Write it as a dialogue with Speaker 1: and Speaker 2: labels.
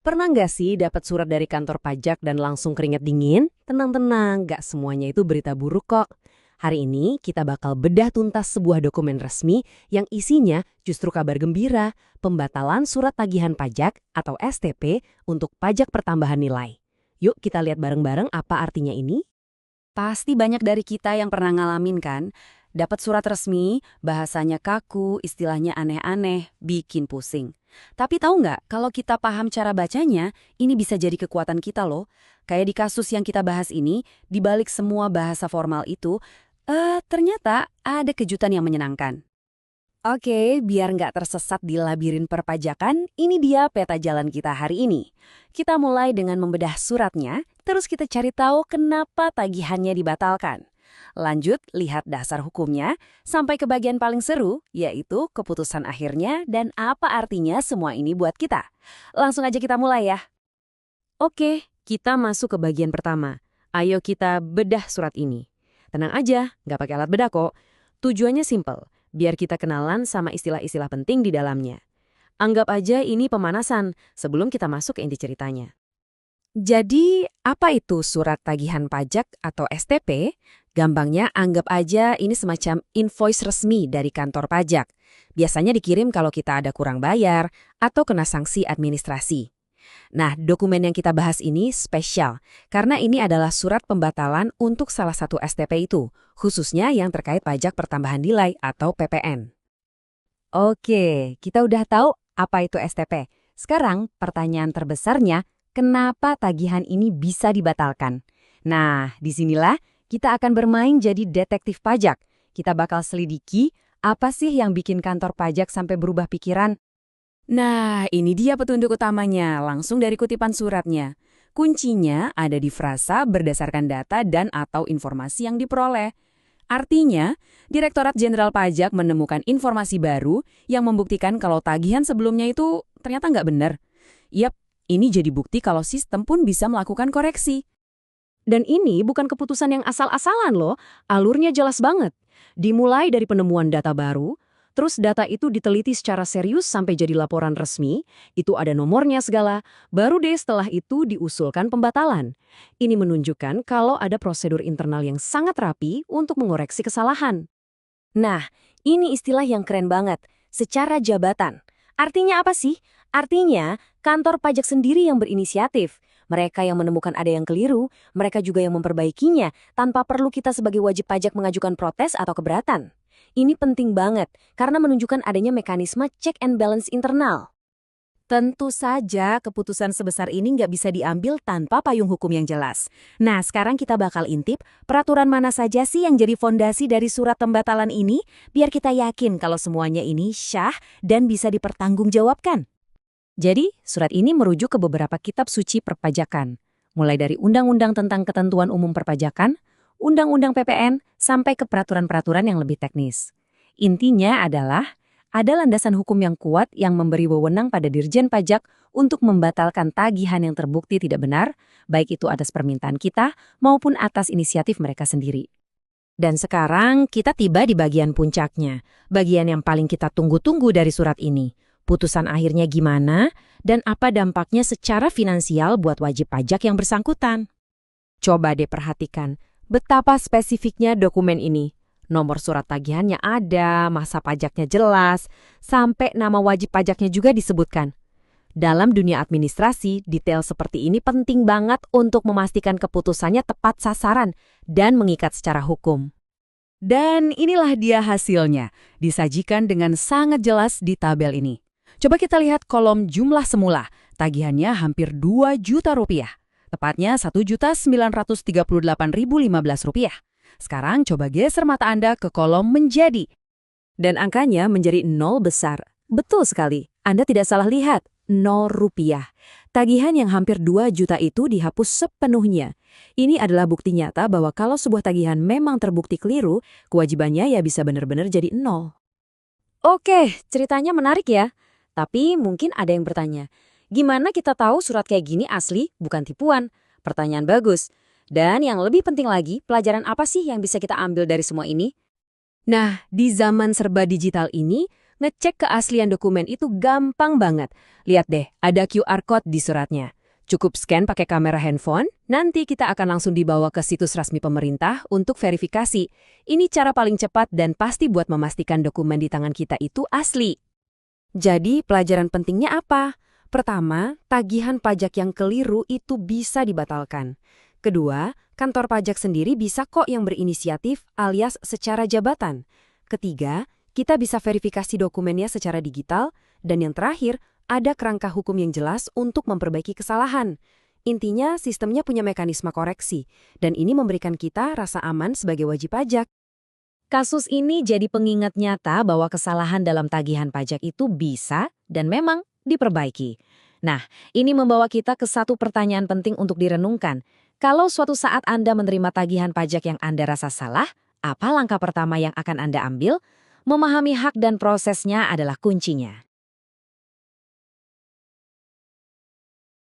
Speaker 1: Pernah nggak sih dapat surat dari kantor pajak dan langsung keringet dingin? Tenang-tenang, nggak semuanya itu berita buruk kok. Hari ini kita bakal bedah tuntas sebuah dokumen resmi yang isinya justru kabar gembira, pembatalan surat tagihan pajak atau STP untuk pajak pertambahan nilai. Yuk kita lihat bareng-bareng apa artinya ini.
Speaker 2: Pasti banyak dari kita yang pernah ngalamin kan? Dapat surat resmi, bahasanya kaku, istilahnya aneh-aneh, bikin pusing. Tapi tahu nggak, kalau kita paham cara bacanya, ini bisa jadi kekuatan kita loh. Kayak di kasus yang kita bahas ini, di balik semua bahasa formal itu, ternyata ada kejutan yang menyenangkan. Oke, biar nggak tersesat di labirin perpajakan, ini dia peta jalan kita hari ini. Kita mulai dengan membedah suratnya, terus kita cari tahu kenapa tagihannya dibatalkan. Lanjut, lihat dasar hukumnya, sampai ke bagian paling seru, yaitu keputusan akhirnya dan apa artinya semua ini buat kita. Langsung aja kita mulai ya.
Speaker 1: Oke, kita masuk ke bagian pertama. Ayo kita bedah surat ini. Tenang aja, nggak pakai alat bedah kok. Tujuannya simple, biar kita kenalan sama istilah-istilah penting di dalamnya. Anggap aja ini pemanasan sebelum kita masuk ke inti ceritanya. Jadi, apa itu surat tagihan pajak atau STP? Gampangnya anggap aja ini semacam invoice resmi dari kantor pajak. Biasanya dikirim kalau kita ada kurang bayar atau kena sanksi administrasi. Nah, dokumen yang kita bahas ini spesial karena ini adalah surat pembatalan untuk salah satu STP itu, khususnya yang terkait pajak pertambahan nilai atau PPN. Oke, kita udah tahu apa itu STP. Sekarang pertanyaan terbesarnya, kenapa tagihan ini bisa dibatalkan? Nah, disinilah kita akan bermain jadi detektif pajak. Kita bakal selidiki apa sih yang bikin kantor pajak sampai berubah pikiran.
Speaker 2: Nah, ini dia petunjuk utamanya, langsung dari kutipan suratnya. Kuncinya ada di frasa berdasarkan data dan atau informasi yang diperoleh. Artinya, Direktorat Jenderal Pajak menemukan informasi baru yang membuktikan kalau tagihan sebelumnya itu ternyata nggak benar. Yap, ini jadi bukti kalau sistem pun bisa melakukan koreksi.
Speaker 1: Dan ini bukan keputusan yang asal-asalan loh, alurnya jelas banget. Dimulai dari penemuan data baru, terus data itu diteliti secara serius sampai jadi laporan resmi, itu ada nomornya segala, baru deh setelah itu diusulkan pembatalan. Ini menunjukkan kalau ada prosedur internal yang sangat rapi untuk mengoreksi kesalahan. Nah, ini istilah yang keren banget, secara jabatan. Artinya apa sih? Artinya, kantor pajak sendiri yang berinisiatif. Mereka yang menemukan ada yang keliru, mereka juga yang memperbaikinya, tanpa perlu kita sebagai wajib pajak mengajukan protes atau keberatan. Ini penting banget, karena menunjukkan adanya mekanisme check and balance internal. Tentu saja keputusan sebesar ini nggak bisa diambil tanpa payung hukum yang jelas. Nah, sekarang kita bakal intip peraturan mana saja sih yang jadi fondasi dari surat pembatalan ini, biar kita yakin kalau semuanya ini syah dan bisa dipertanggungjawabkan. Jadi, surat ini merujuk ke beberapa kitab suci perpajakan, mulai dari Undang-Undang tentang Ketentuan Umum Perpajakan, Undang-Undang PPN, sampai ke peraturan-peraturan yang lebih teknis. Intinya adalah, ada landasan hukum yang kuat yang memberi wewenang pada Dirjen Pajak untuk membatalkan tagihan yang terbukti tidak benar, baik itu atas permintaan kita maupun atas inisiatif mereka sendiri. Dan sekarang kita tiba di bagian puncaknya, bagian yang paling kita tunggu-tunggu dari surat ini. Putusan akhirnya gimana, dan apa dampaknya secara finansial buat wajib pajak yang bersangkutan. Coba deh perhatikan, betapa spesifiknya dokumen ini. Nomor surat tagihannya ada, masa pajaknya jelas, sampai nama wajib pajaknya juga disebutkan. Dalam dunia administrasi, detail seperti ini penting banget untuk memastikan keputusannya tepat sasaran dan mengikat secara hukum.
Speaker 2: Dan inilah dia hasilnya, disajikan dengan sangat jelas di tabel ini. Coba kita lihat kolom jumlah semula, tagihannya hampir 2 juta rupiah. Tepatnya 1.938.015 rupiah. Sekarang coba geser mata Anda ke kolom menjadi.
Speaker 1: Dan angkanya menjadi 0 besar. Betul sekali, Anda tidak salah lihat, 0 rupiah. Tagihan yang hampir 2 juta itu dihapus sepenuhnya. Ini adalah bukti nyata bahwa kalau sebuah tagihan memang terbukti keliru, kewajibannya ya bisa benar-benar jadi 0. Oke, ceritanya menarik ya. Tapi mungkin ada yang bertanya, gimana kita tahu surat kayak gini asli, bukan tipuan? Pertanyaan bagus. Dan yang lebih penting lagi, pelajaran apa sih yang bisa kita ambil dari semua ini? Nah, di zaman serba digital ini, Ngecek keaslian dokumen itu gampang banget. Lihat deh, ada QR code di suratnya. Cukup scan pakai kamera handphone, nanti kita akan langsung dibawa ke situs resmi pemerintah untuk verifikasi. Ini cara paling cepat dan pasti buat memastikan dokumen di tangan kita itu asli.
Speaker 2: Jadi, pelajaran pentingnya apa? Pertama, tagihan pajak yang keliru itu bisa dibatalkan. Kedua, kantor pajak sendiri bisa kok yang berinisiatif alias secara jabatan. Ketiga, kita bisa verifikasi dokumennya secara digital. Dan yang terakhir, ada kerangka hukum yang jelas untuk memperbaiki kesalahan. Intinya, sistemnya punya mekanisme koreksi. Dan ini memberikan kita rasa aman sebagai wajib pajak.
Speaker 1: Kasus ini jadi pengingat nyata bahwa kesalahan dalam tagihan pajak itu bisa dan memang diperbaiki. Nah, ini membawa kita ke satu pertanyaan penting untuk direnungkan. Kalau suatu saat Anda menerima tagihan pajak yang Anda rasa salah, apa langkah pertama yang akan Anda ambil? Memahami hak dan prosesnya adalah kuncinya.